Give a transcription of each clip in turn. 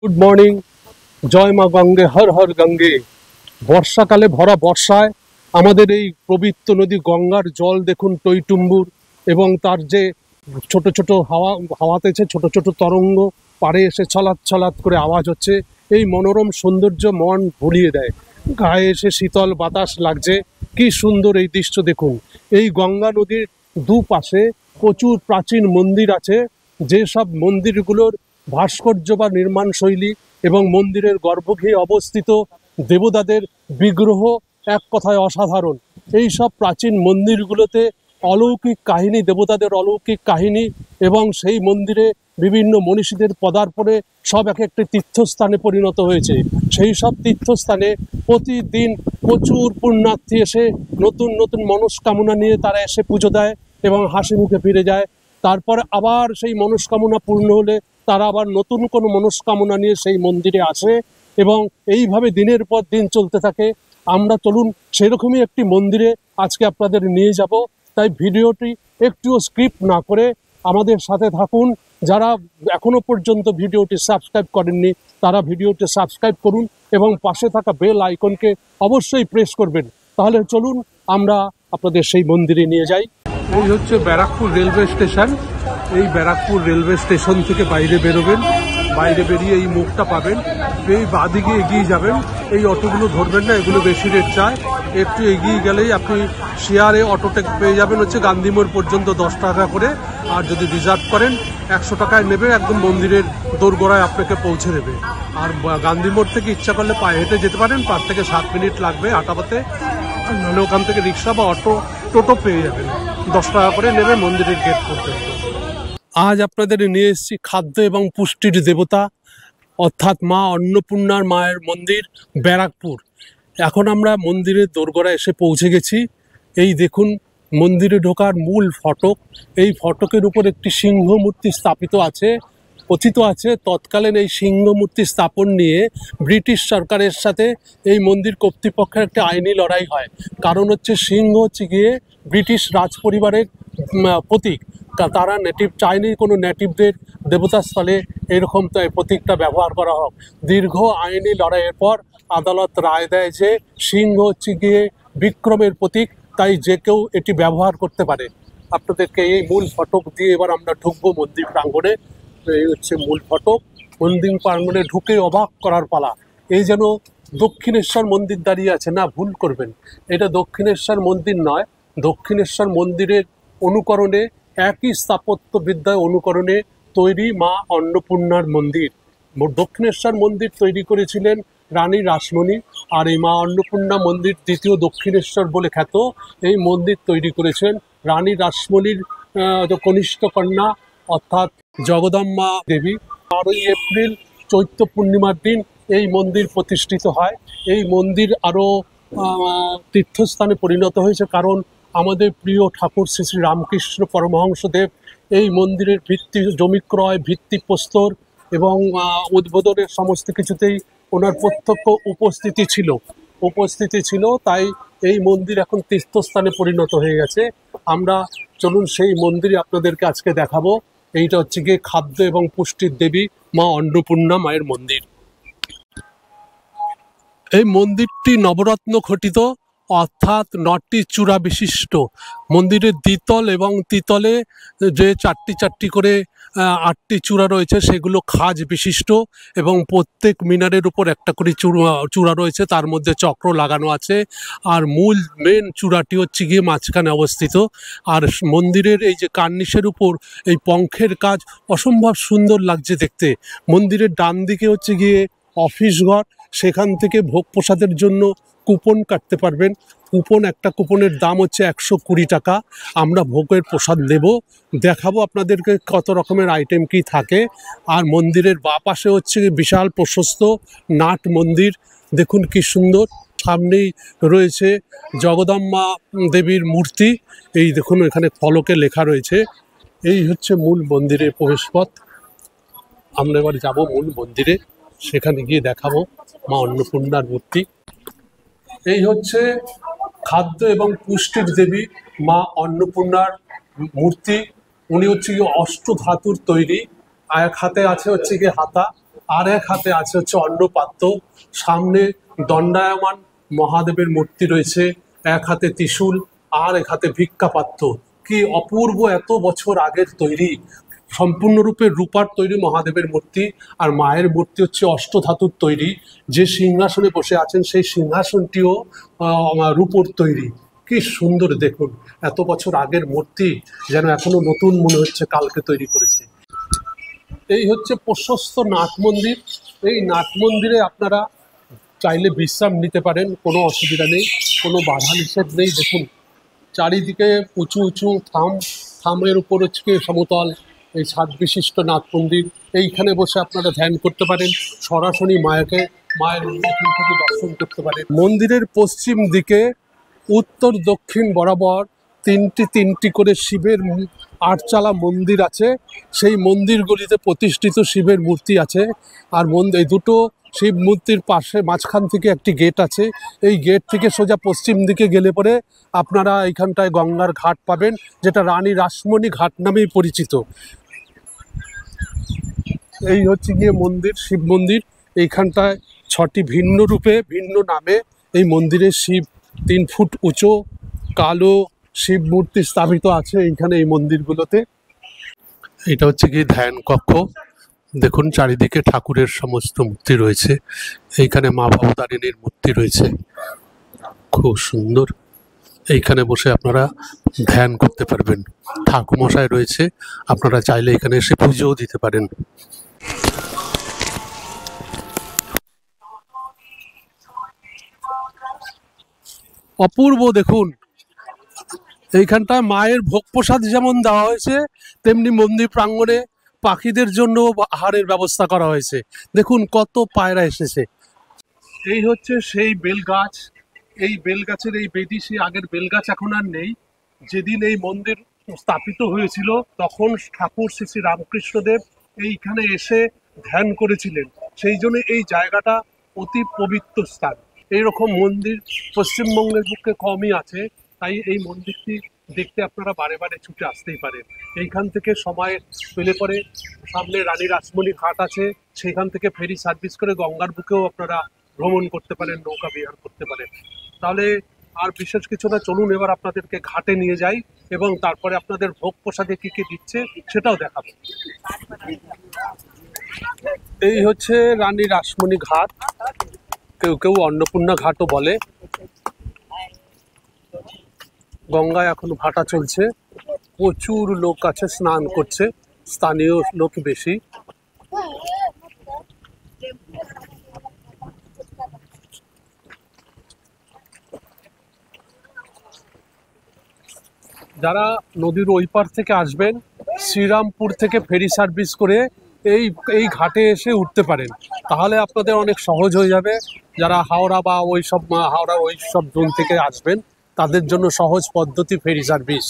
Good morning. জয় মা গঙ্গে, হর হর গঙ্গে। বর্ষাকালে ভরা বর্ষায় আমাদের এই পবিত্র নদী গঙ্গার জল দেখুন টইটুম্বুর, এবং তার যে ছোট ছোট হাওয়াতেছে ছোট ছোট তরঙ্গ পাড়ে এসে ছলাৎ ছলাৎ করে আওয়াজ হচ্ছে। এই মনোরম সৌন্দর্য মন ভুলিয়ে দেয়। গায়ে এসে শীতল বাতাস লাগছে। কি সুন্দর এই দৃশ্য দেখুন। এই গঙ্গা নদীর দুপাশে প্রচুর প্রাচীন মন্দির আছে, যেসব মন্দিরগুলোর ভাস্কর্য বা নির্মাণ শৈলী এবং মন্দিরের গর্ভগৃহে অবস্থিত দেবতাদের বিগ্রহ এক কথায় অসাধারণ। এই সব প্রাচীন মন্দিরগুলোতে অলৌকিক কাহিনী, দেবতাদের অলৌকিক কাহিনী, এবং সেই মন্দিরে বিভিন্ন মনীষীদের পদার্পণে সব এক একটি তীর্থস্থানে পরিণত হয়েছে। সেই সব তীর্থস্থানে প্রতিদিন প্রচুর পুণ্যার্থী এসে নতুন নতুন মনস্কামনা নিয়ে তারা এসে পুজো দেয় এবং হাসি মুখে ফিরে যায়। তারপরে আবার সেই মনস্কামনা পূর্ণ হলে তারা আবার নতুন কোনো মনস্কামনা নিয়ে সেই মন্দিরে আসে, এবং এইভাবে দিনের পর দিন চলতে থাকে। আমরা চলুন সেরকমই একটি মন্দিরে আজকে আপনাদের নিয়ে যাব। তাই ভিডিওটি একটুও স্ক্রিপ্ট না করে আমাদের সাথে থাকুন। যারা এখনো পর্যন্ত ভিডিওটি সাবস্ক্রাইব করেননি তারা ভিডিওটি সাবস্ক্রাইব করুন এবং পাশে থাকা বেল আইকনকে অবশ্যই প্রেস করবেন। তাহলে চলুন আমরা আপনাদের সেই মন্দিরে নিয়ে যাই। এই হচ্ছে ব্যারাকপুর রেলওয়ে স্টেশন। এই ব্যারাকপুর রেলওয়ে স্টেশন থেকে বাইরে বেরোবেন, বাইরে বেরিয়ে এই মুখটা পাবেন। এই বাঁদিকে এগিয়ে যাবেন, এই অটোগুলো ধরবেন না, এগুলো বেশি রেট চায়। একটু এগিয়ে গেলেই আপনি শেয়ারে অটোটা পেয়ে যাবেন হচ্ছে গান্ধী মোড় পর্যন্ত 10 টাকা করে, আর যদি রিজার্ভ করেন 100 টাকায় নেবে, একদম মন্দিরের দোরগোড়ায় আপনাকে পৌঁছে দেবে। আর গান্ধী মোড় থেকে ইচ্ছা করলে পায়ে হেঁটে যেতে পারেন, 5 থেকে 7 মিনিট লাগবে হাঁটাতে। নাহলে ওখান থেকে রিক্সা বা টোটো পেয়ে যাবেন, 10 টাকা করে নেবে মন্দিরের গেট পর্যন্ত। আজ আপনাদের নিয়ে এসেছি খাদ্য এবং পুষ্টির দেবতা অর্থাৎ মা অন্নপূর্ণার মায়ের মন্দির ব্যারাকপুর। এখন আমরা মন্দিরের দোরগোড়ায় এসে পৌঁছে গেছি। এই দেখুন মন্দিরে ঢোকার মূল ফটক। এই ফটকের উপর একটি সিংহ মূর্তি স্থাপিত আছে। কথিত আছে তৎকালীন এই সিংহ মূর্তি স্থাপন নিয়ে ব্রিটিশ সরকারের সাথে এই মন্দির কর্তৃপক্ষের একটা আইনি লড়াই হয়। কারণ হচ্ছে সিংহ হচ্ছে গিয়ে ব্রিটিশ রাজ পরিবারের প্রতীক। তারা নেটিভ চায়নি কোনো নেটিভদের দেবতাস্থলে এরকম তো এই প্রতীকটা ব্যবহার করা হোক। দীর্ঘ আইনি লড়াইয়ের পর আদালত রায় দেয় যে সিংহ হচ্ছে গিয়ে বিক্রমের প্রতীক, তাই যে কেউ এটি ব্যবহার করতে পারে। আপনাদেরকে এই মূল ফটক দিয়ে এবার আমরা ঢুকবো মন্দির প্রাঙ্গণে। এই হচ্ছে মূল ফটক। মন্দির প্রাঙ্গণে ঢুকে অবাক করার পালা। এই যেন দক্ষিণেশ্বর মন্দির দাঁড়িয়ে আছে, না ভুল করবেন, এটা দক্ষিণেশ্বর মন্দির নয়। দক্ষিণেশ্বর মন্দিরের অনুকরণে, একই স্থাপত্যবিদ্যায় অনুকরণে তৈরি মা অন্নপূর্ণার মন্দির। দক্ষিণেশ্বর মন্দির তৈরি করেছিলেন রানী রাসমণি, আর এই মা অন্নপূর্ণা মন্দির দ্বিতীয় দক্ষিণেশ্বর বলে খ্যাত। এই মন্দির তৈরি করেছেন রানী রাসমণির কনিষ্ঠ কন্যা অর্থাৎ জগদম্বা দেবী। 12ই এপ্রিল চৈত্র পূর্ণিমার দিন এই মন্দির প্রতিষ্ঠিত হয়। এই মন্দির আরও তীর্থস্থানে পরিণত হয়েছে কারণ আমাদের প্রিয় ঠাকুর শ্রী শ্রী রামকৃষ্ণ পরমহংসদেব এই মন্দিরের ভিত্তি জমি ক্রয়, ভিত্তিপ্রস্তর এবং উদ্বোধনের সমস্ত কিছুতেই ওনার প্রত্যক্ষ উপস্থিতি ছিল। তাই এই মন্দির এখন তীর্থস্থানে পরিণত হয়ে গেছে। আমরা চলুন সেই মন্দিরে আপনাদেরকে আজকে দেখাবো। এইটা হচ্ছে গিয়ে খাদ্য এবং পুষ্টির দেবী মা অন্নপূর্ণা মায়ের মন্দির। এই মন্দিরটি নবরত্ন খচিত অর্থাৎ 9টি চূড়া বিশিষ্ট। মন্দিরের দ্বিতল এবং তৃতলে যে 4টি করে 8টি চূড়া রয়েছে সেগুলো খাজ বিশিষ্ট, এবং প্রত্যেক মিনারের উপর একটা করে চূড়া রয়েছে, তার মধ্যে চক্র লাগানো আছে। আর মূল মেন চূড়াটি হচ্ছে গিয়ে মাঝখানে অবস্থিত। আর মন্দিরের এই যে কার্নিশের উপর এই পঙ্খের কাজ অসম্ভব সুন্দর লাগছে দেখতে। মন্দিরের ডান দিকে হচ্ছে গিয়ে অফিস ঘর, সেখান থেকে ভোগ প্রসাদের জন্য কুপন কাটতে পারবেন। একটা কুপনের দাম হচ্ছে 120 টাকা। আমরা ভোগের প্রসাদ নেব, দেখাবো আপনাদেরকে কত রকমের আইটেম কি থাকে। আর মন্দিরের বাঁ পাশে হচ্ছে বিশাল প্রশস্ত নাট মন্দির, দেখুন কি সুন্দর। সামনেই রয়েছে জগদম্বা দেবীর মূর্তি। এই দেখুন এখানে ফলকে লেখা রয়েছে। এই হচ্ছে মূল মন্দিরের প্রবেশপথ। আমরা এবার যাব মূল মন্দিরে, সেখানে গিয়ে দেখাবো মা অন্নপূর্ণার মূর্তি। এই হচ্ছে খাদ্য এবং পুষ্টির দেবী মা অন্নপূর্ণার মূর্তি। উনি হচ্ছে গিয়ে অষ্টধাতুর তৈরি। এক হাতে আছে হচ্ছে গিয়ে হাতা, আর এক হাতে আছে হচ্ছে অন্নপাত্র, সামনে দণ্ডায়মান মহাদেবের মূর্তি রয়েছে, এক হাতে ত্রিশূল আর এক হাতে ভিক্ষাপাত্র। কি অপূর্ব, এত বছর আগের তৈরি, সম্পূর্ণরূপে রূপার তৈরি মহাদেবের মূর্তি। আর মায়ের মূর্তি হচ্ছে অষ্টধাতুর তৈরি। যে সিংহাসনে বসে আছেন সেই সিংহাসনটিও রূপোর তৈরি। কি সুন্দর দেখুন, এত বছর আগের মূর্তি যেন এখনো নতুন মনে হচ্ছে, কালকে তৈরি করেছে। এই হচ্ছে প্রশস্ত নাট মন্দির। এই নাট মন্দিরে আপনারা চাইলে বিশ্রাম নিতে পারেন, কোনো অসুবিধা নেই, কোনো বাধা নিষেধ নেই। দেখুন চারিদিকে উঁচু উঁচু থামের উপর হচ্ছে সমতল এই ছাদ বিশিষ্ট নাট মন্দির। এইখানে বসে আপনারা ধ্যান করতে পারেন, সরাসরি মায়ের এখান থেকে দর্শন করতে পারেন। মন্দিরের পশ্চিম দিকে উত্তর দক্ষিণ বরাবর তিনটি করে শিবের আটচালা মন্দির আছে। সেই মন্দিরগুলিতে প্রতিষ্ঠিত শিবের মূর্তি আছে। আর এই দুটো শিব মূর্তির পাশে মাঝখান থেকে একটি গেট আছে। এই গেট থেকে সোজা পশ্চিম দিকে গেলে পরে আপনারা এইখানটায় গঙ্গার ঘাট পাবেন, যেটা রানী রাসমণি ঘাট নামেই পরিচিত। এই হচ্ছে গিয়ে মন্দির, শিব মন্দির। এইখানটায় 6টি ভিন্ন রূপে ভিন্ন নামে এই মন্দিরে শিব 3 ফুট উঁচু কালো শিব মূর্তি স্থাপিত আছে এইখানে এই মন্দিরগুলোতে। এটা হচ্ছে কি ধ্যান কক্ষ। দেখুন চারিদিকে ঠাকুরের সমস্ত মূর্তি রয়েছে। এইখানে মা ভবতারিণীর মূর্তি রয়েছে, খুব সুন্দর। এইখানে বসে আপনারা ধ্যান করতে পারবেন। ঠাকুরমশাই রয়েছে, আপনারা চাইলে এখানে এসে পুজোও দিতে পারেন। অপূর্ব দেখুন, এইখানটায় মায়ের ভোগ প্রসাদ যেমন দেওয়া হয়েছে, তেমনি মন্দির প্রাঙ্গণে পাখিদের জন্য আহারের ব্যবস্থা করা হয়েছে। দেখুন কত পায়রা এসেছে। এই হচ্ছে সেই বেলগাছ। এই বেলগাছের এই বেদি, সেই আগের বেলগাছ এখন আর নেই। যেদিন এই মন্দির স্থাপিত হয়েছিল তখন ঠাকুর শ্রী শ্রী রামকৃষ্ণদেব এইখানে এসে ধ্যান করেছিলেন। সেই জন্য এই জায়গাটা অতি পবিত্র স্থান। এইরকম মন্দির পশ্চিমবঙ্গের বুকে কমই আছে, তাই এই মন্দিরটি দেখতে আপনারা বারে বারে ছুটে আসতেই পারেন। এইখান থেকে সময় পেলে পরে সামনে রানী রাসমণি ঘাট আছে, সেখান থেকে ফেরি সার্ভিস করে গঙ্গার বুকেও আপনারা ভ্রমণ করতে পারেন, নৌকা বিহার করতে পারেন। তাহলে আর বিশেষ কিছু না, চলুন এবার আপনাদেরকে ঘাটে নিয়ে যাই এবং তারপরে আপনাদের ভোগ প্রসাদে কি কি দিচ্ছে সেটাও দেখাবো। এই হচ্ছে রানী রাসমণি ঘাট, কেউ কেউ অন্নপূর্ণা ঘাটও বলে। গঙ্গায় এখন ভাটা চলছে, প্রচুর লোক আছে, স্নান করছে, স্থানীয় লোক বেশি। যারা নদীর ওই পার থেকে আসবেন, শ্রীরামপুর থেকে ফেরি সার্ভিস করে এই ঘাটে এসে উঠতে পারেন, তাহলে আপনাদের অনেক সহজ হয়ে যাবে। যারা হাওড়া বা হাওড়ার ওই সব জোন থেকে আসবেন তাদের জন্য সহজ পদ্ধতি ফেরি সার্ভিস।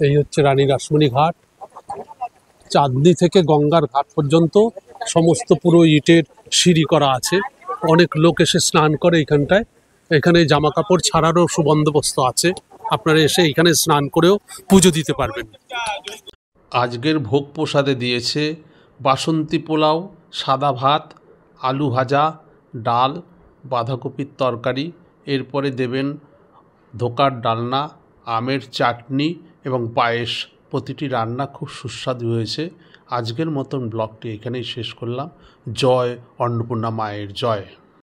এই হচ্ছে রানী রাসমণি ঘাট। চাঁদনি থেকে গঙ্গার ঘাট পর্যন্ত সমস্ত পুরো ইটের সিঁড়ি করা আছে। অনেক লোক এসে স্নান করে এইখানটায়। এখানে জামা কাপড় ছাড়ারও সুবন্দোবস্ত আছে, আপনারা এসে এখানে স্নান করেও পুজো দিতে পারবেন। আজকের ভোগ প্রসাদে দিয়েছে বাসন্তী পোলাও, সাদা ভাত, আলু ভাজা, ডাল, বাঁধাকপির তরকারি। এরপরে দেবেন ধোকার ডালনা, আমের চাটনি এবং পায়েস। প্রতিটি রান্না খুব সুস্বাদু হয়েছে। আজকের মতন ব্লগটি এখানেই শেষ করলাম। জয় অন্নপূর্ণা মায়ের জয়।